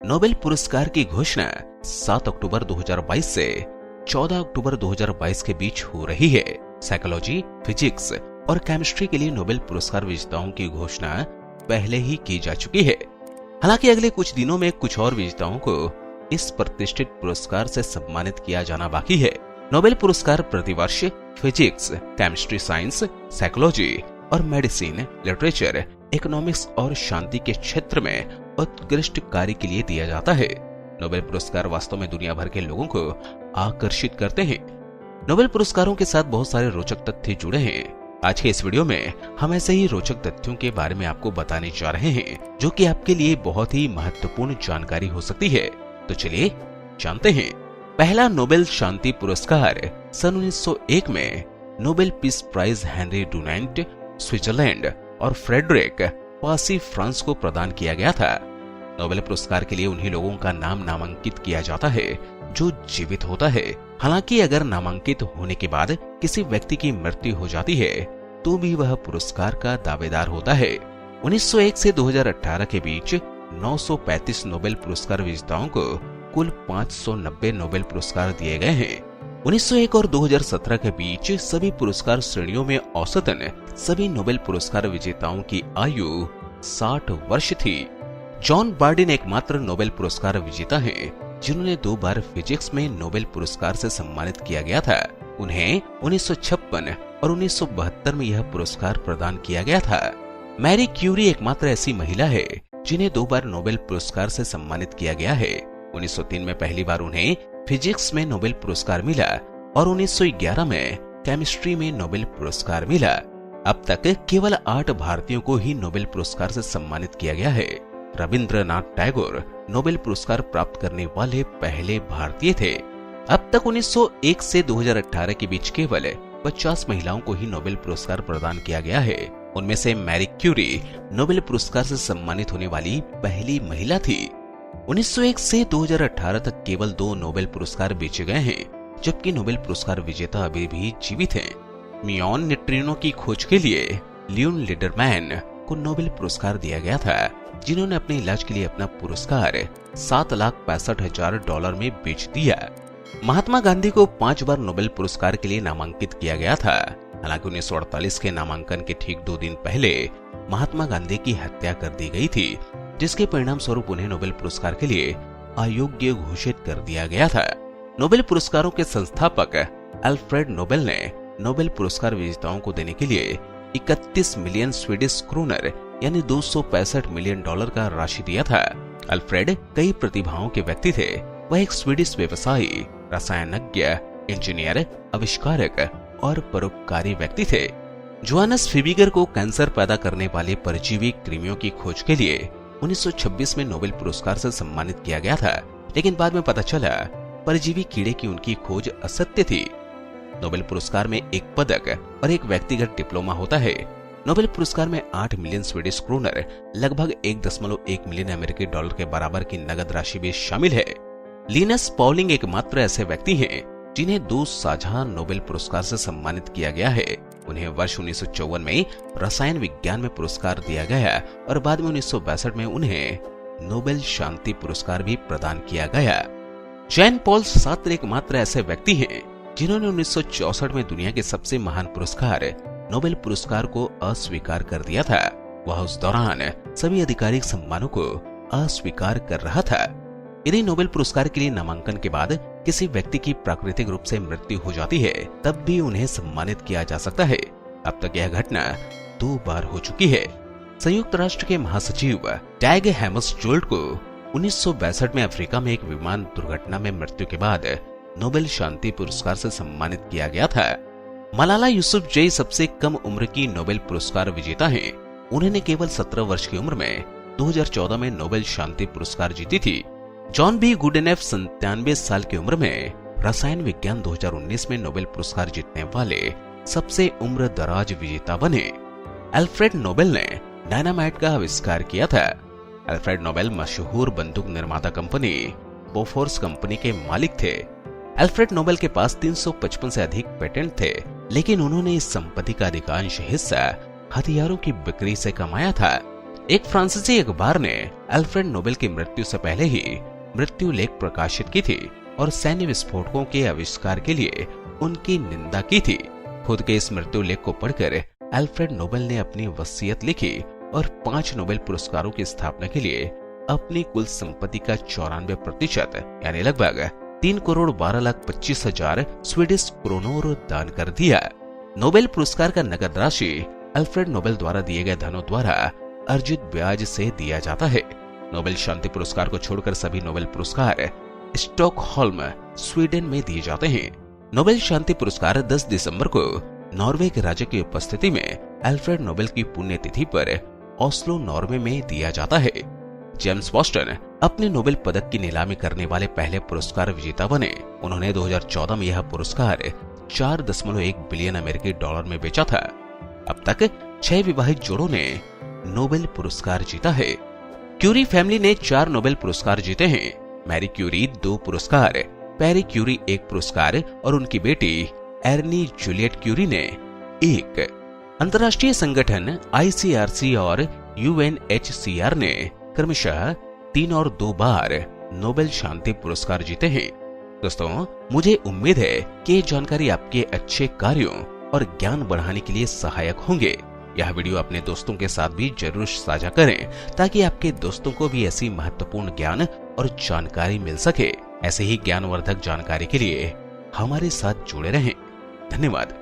Nobel पुरस्कार की घोषणा 7 अक्टूबर 2022 से 14 अक्टूबर 2022 के बीच हो रही है। साइकोलॉजी, फिजिक्स और केमिस्ट्री के लिए नोबेल पुरस्कार विजेताओं की घोषणा पहले ही की जा चुकी है। हालांकि अगले कुछ दिनों में कुछ और विजेताओं को इस प्रतिष्ठित पुरस्कार से सम्मानित किया जाना बाकी है। नोबेल पुरस्कार प्रतिवर्ष फिजिक्स, केमिस्ट्री, साइंस, साइकोलॉजी और मेडिसिन, लिटरेचर, इकोनॉमिक्स और शांति के क्षेत्र में उत्कृष्ट कार्य के लिए दिया जाता है। नोबेल पुरस्कार वास्तव में दुनिया भर के लोगों को आकर्षित करते हैं। नोबेल पुरस्कारों के साथ बहुत सारे रोचक तथ्य जुड़े हैं। आज के इस वीडियो में हम ऐसे ही रोचक तथ्यों के बारे में आपको बताने जा रहे हैं, जो कि आपके लिए बहुत ही महत्वपूर्ण जानकारी हो सकती है। तो चलिए जानते हैं। पहला नोबेल शांति पुरस्कार सन 1901 में Nobel peace prize Henry Dunant Switzerland और फ्रेडरिक पासी फ्रांस को प्रदान किया गया था। नोबेल पुरस्कार के लिए उन्हीं लोगों का नाम नामांकित किया जाता है जो जीवित होता है। हालांकि अगर नामांकित होने के बाद किसी व्यक्ति की मृत्यु हो जाती है तो भी वह पुरस्कार का दावेदार होता है। 1901 से 2018 के बीच 935 नोबेल पुरस्कार विजेताओं को कुल 590 नोबेल पुरस्कार दिए गए हैं। 1901 और 2017 के बीच सभी पुरस्कार श्रेणियों में औसतन सभी नोबेल पुरस्कार विजेताओं की आयु 60 वर्ष थी। जॉन बार्डिन एकमात्र नोबेल पुरस्कार विजेता हैं जिन्होंने 2 बार फिजिक्स में नोबेल पुरस्कार से सम्मानित किया गया था। उन्हें 1956 और 1972 में यह पुरस्कार प्रदान किया गया था। मैरी क्यूरी एकमात्र ऐसी महिला है जिन्हें 2 बार नोबेल पुरस्कार से सम्मानित किया गया है। 1903 में पहली बार उन्हें फिजिक्स में नोबेल पुरस्कार मिला और 1911 में केमिस्ट्री में नोबेल पुरस्कार मिला। अब तक केवल 8 भारतीयों को ही नोबेल पुरस्कार से सम्मानित किया गया है। रविंद्रनाथ टैगोर नोबेल पुरस्कार प्राप्त करने वाले पहले भारतीय थे। अब तक 1901 से 2018 के बीच केवल 50 महिलाओं को ही नोबेल पुरस्कार प्रदान किया गया है। उनमें से मैरी क्यूरी नोबेल पुरस्कार से सम्मानित होने वाली पहली महिला थी। 1901 से 2018 तक केवल 2 नोबेल पुरस्कार बेचे गए हैं, जबकि नोबेल पुरस्कार विजेता अभी भी जीवित हैं। मियॉन न्यूट्रिनो की खोज के लिए लियोन लिडरमैन को नोबेल पुरस्कार दिया गया था, जिन्होंने अपने इलाज के लिए अपना पुरस्कार $7,65,000 में बेच दिया। महात्मा गांधी को 5 बार नोबेल पुरस्कार के लिए नामांकित किया गया था। हालांकि 1948 के नामांकन के ठीक 2 दिन पहले महात्मा गांधी की हत्या कर दी गई थी, जिसके परिणाम स्वरूप उन्हें नोबेल पुरस्कार के लिए अयोग्य घोषित कर दिया गया था। नोबेल पुरस्कारों के संस्थापक अल्फ्रेड नोबेल ने नोबेल पुरस्कार विजेताओं को देने के लिए 31 मिलियन स्वीडिश क्रोनर यानी $265 मिलियन का राशि दिया था। अल्फ्रेड कई प्रतिभाओं के व्यक्ति थे। वह एक स्वीडिश व्यवसायी, रसायनज्ञ, इंजीनियर, आविष्कारक और परोपकारी व्यक्ति थे। जोहानस फिबिगर को कैंसर पैदा करने वाले परजीवी कृमियों की खोज के लिए 1926 में नोबेल पुरस्कार से सम्मानित किया गया था, लेकिन बाद में पता चला परजीवी कीड़े की उनकी खोज असत्य थी। नोबेल पुरस्कार में एक पदक और एक व्यक्तिगत डिप्लोमा होता है। नोबेल पुरस्कार में 8 मिलियन स्वीडिश क्रोनर लगभग 1.1 मिलियन अमेरिकी डॉलर के बराबर की नगद राशि भी शामिल है। लिनस पॉलिंग एकमात्र ऐसे व्यक्ति हैं जिन्हें 2 साझा नोबेल पुरस्कार से सम्मानित किया गया है। उन्हें वर्ष 1954 में रसायन विज्ञान में पुरस्कार दिया गया और बाद में 1962 में उन्हें नोबेल शांति पुरस्कार भी प्रदान किया गया। जैन पॉल सार्त्रे एकमात्र ऐसे व्यक्ति हैं जिन्होंने 1964 में दुनिया के सबसे महान पुरस्कार नोबेल पुरस्कार को अस्वीकार कर दिया था। वह उस दौरान सभी आधिकारिक सम्मानों को अस्वीकार कर रहा था। यदि नोबेल पुरस्कार के लिए नामांकन के बाद किसी व्यक्ति की प्राकृतिक रूप से मृत्यु हो जाती है, तब भी उन्हें सम्मानित किया जा सकता है। अब तक यह घटना 2 बार हो चुकी है। संयुक्त राष्ट्र के महासचिव टैग हैमर्सजोल्ड को 1962 में अफ्रीका में एक विमान दुर्घटना में मृत्यु के बाद नोबेल शांति पुरस्कार से सम्मानित किया गया था। मलाला यूसुफजई सबसे कम उम्र की नोबेल पुरस्कार विजेता हैं। उन्होंने केवल 17 वर्ष की उम्र में 2014 में नोबेल शांति पुरस्कार जीती थी। जॉन बी गुडेनेफ 97 साल की उम्र में रसायन विज्ञान 2019 में नोबेल पुरस्कार जीतने वाले सबसे उम्र दराज विजेता बने। अल्फ्रेड नोबेल ने डायनामाइट का आविष्कार किया था। अल्फ्रेड नोबेल मशहूर बंदूक निर्माता कंपनी बोफोर्स कंपनी के मालिक थे। अल्फ्रेड नोबेल के पास 355 से अधिक पेटेंट थे, लेकिन उन्होंने इस संपत्ति का अधिकांश हिस्सा हथियारों की बिक्री से कमाया था। एक फ्रांसीसी अखबार ने अल्फ्रेड नोबेल की मृत्यु से पहले ही मृत्यु लेख प्रकाशित की थी और सैन्य विस्फोटकों के आविष्कार के लिए उनकी निंदा की थी। खुद के इस मृत्यु लेख को पढ़कर अल्फ्रेड नोबेल ने अपनी वसीयत लिखी और 5 नोबेल पुरस्कारों की स्थापना के लिए अपनी कुल संपत्ति का 94% यानी लगभग 3,12,25,000 स्वीडिश क्रोनोर दान कर दिया। नोबेल पुरस्कार का नकद राशि अल्फ्रेड नोबेल द्वारा दिए गए धनों द्वारा अर्जित ब्याज से दिया जाता है। नोबेल शांति पुरस्कार को छोड़कर सभी नोबेल पुरस्कार स्टॉकहोल्म, स्वीडन में दिए जाते हैं। नोबेल शांति पुरस्कार 10 दिसंबर को नॉर्वे के राजा की उपस्थिति में अल्फ्रेड नोबेल की पुण्यतिथि पर ओस्लो, नॉर्वे में दिया जाता है। जेम्स बॉस्टन अपने नोबेल पदक की नीलामी करने वाले पहले पुरस्कार विजेता बने। उन्होंने 2014 में यह पुरस्कार 4.1 बिलियन अमेरिकी डॉलर में बेचा था। अब तक 6 विवाहित जोड़ों ने नोबेल पुरस्कार जीता है। क्यूरी फैमिली ने 4 नोबेल पुरस्कार जीते हैं। मैरी क्यूरी 2 पुरस्कार, पैरी क्यूरी 1 पुरस्कार और उनकी बेटी एर्नी जूलियट क्यूरी ने 1। अंतर्राष्ट्रीय संगठन ICRC और UNHCR ने क्रमशः 3 और 2 बार नोबेल शांति पुरस्कार जीते हैं। दोस्तों, मुझे उम्मीद है कि ये जानकारी आपके अच्छे कार्यों और ज्ञान बढ़ाने के लिए सहायक होंगे। यह वीडियो अपने दोस्तों के साथ भी जरूर साझा करें ताकि आपके दोस्तों को भी ऐसी महत्वपूर्ण ज्ञान और जानकारी मिल सके। ऐसे ही ज्ञानवर्धक जानकारी के लिए हमारे साथ जुड़े रहें। धन्यवाद।